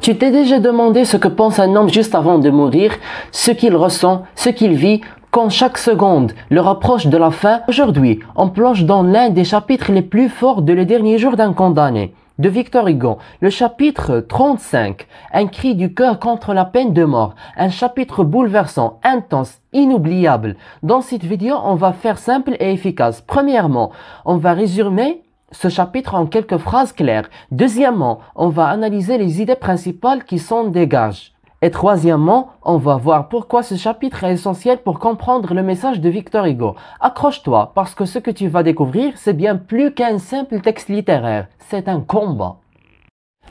Tu t'es déjà demandé ce que pense un homme juste avant de mourir, ce qu'il ressent, ce qu'il vit, quand chaque seconde le rapproche de la fin? Aujourd'hui, on plonge dans l'un des chapitres les plus forts de Les Derniers Jours d'un condamné, de Victor Hugo, le chapitre 35, un cri du cœur contre la peine de mort, un chapitre bouleversant, intense, inoubliable. Dans cette vidéo, on va faire simple et efficace. Premièrement, on va résumer ce chapitre en quelques phrases claires. Deuxièmement, on va analyser les idées principales qui s'en dégagent. Et troisièmement, on va voir pourquoi ce chapitre est essentiel pour comprendre le message de Victor Hugo. Accroche-toi, parce que ce que tu vas découvrir, c'est bien plus qu'un simple texte littéraire. C'est un combat.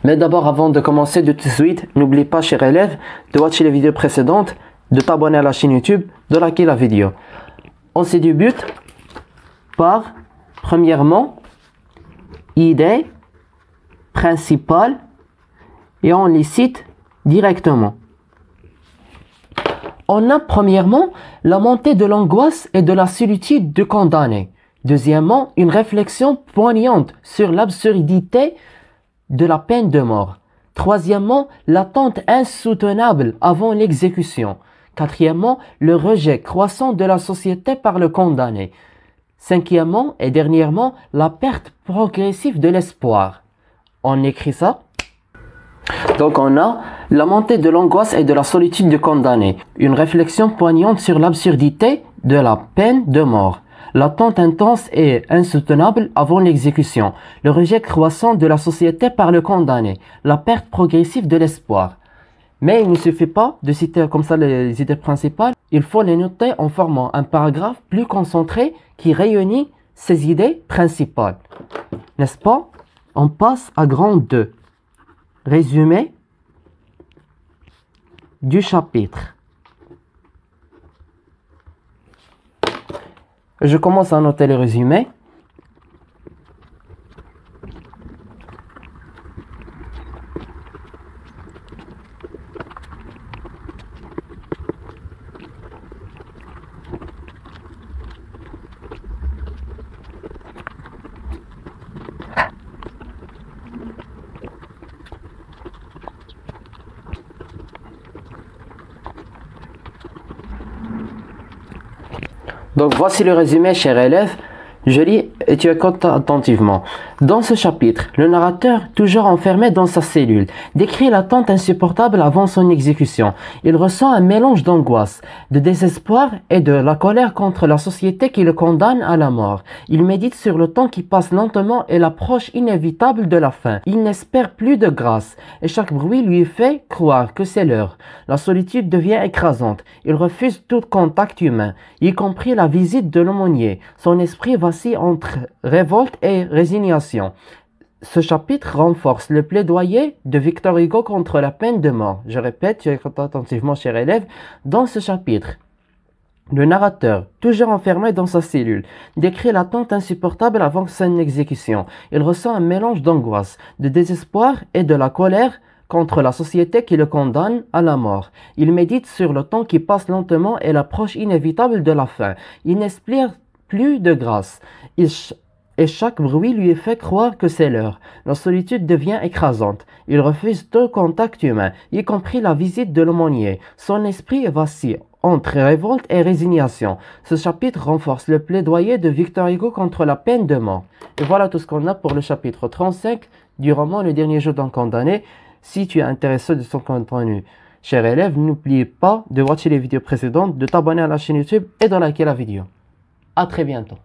Mais d'abord, avant de commencer de tout de suite, n'oublie pas, cher élève, de watcher les vidéos précédentes, de t'abonner à la chaîne YouTube, de liker la vidéo. On se débute par, premièrement, idée principale, et on les cite directement. On a premièrement la montée de l'angoisse et de la solitude du condamné. Deuxièmement, une réflexion poignante sur l'absurdité de la peine de mort. Troisièmement, l'attente insoutenable avant l'exécution. Quatrièmement, le rejet croissant de la société par le condamné. Cinquièmement et dernièrement, la perte progressive de l'espoir. On écrit ça. Donc on a la montée de l'angoisse et de la solitude du condamné. Une réflexion poignante sur l'absurdité de la peine de mort. L'attente intense et insoutenable avant l'exécution. Le rejet croissant de la société par le condamné. La perte progressive de l'espoir. Mais il ne suffit pas de citer comme ça les idées principales. Il faut les noter en formant un paragraphe plus concentré qui réunit ces idées principales. N'est-ce pas? On passe à grand 2. Résumé du chapitre. Je commence à noter le résumé. Donc voici le résumé, cher élève. Je lis et tu écoutes attentivement. Dans ce chapitre, le narrateur, toujours enfermé dans sa cellule, décrit l'attente insupportable avant son exécution. Il ressent un mélange d'angoisse, de désespoir et de la colère contre la société qui le condamne à la mort. Il médite sur le temps qui passe lentement et l'approche inévitable de la fin. Il n'espère plus de grâce et chaque bruit lui fait croire que c'est l'heure. La solitude devient écrasante. Il refuse tout contact humain, y compris la visite de l'aumônier. Son esprit vacille entre révolte et résignation. Ce chapitre renforce le plaidoyer de Victor Hugo contre la peine de mort. Je répète, tu écoutes attentivement, cher élève. Dans ce chapitre, le narrateur, toujours enfermé dans sa cellule, décrit l'attente insupportable avant son exécution. Il ressent un mélange d'angoisse, de désespoir et de la colère contre la société qui le condamne à la mort. Il médite sur le temps qui passe lentement et l'approche inévitable de la fin. Il n'espère plus de grâce. Et chaque bruit lui fait croire que c'est l'heure. La solitude devient écrasante. Il refuse tout contact humain, y compris la visite de l'aumônier. Son esprit vacille entre révolte et résignation. Ce chapitre renforce le plaidoyer de Victor Hugo contre la peine de mort. Et voilà tout ce qu'on a pour le chapitre 35 du roman Le Dernier Jour d'un condamné. Si tu es intéressé de son contenu, cher élève, n'oublie pas de watcher les vidéos précédentes, de t'abonner à la chaîne YouTube et de liker la vidéo. À très bientôt.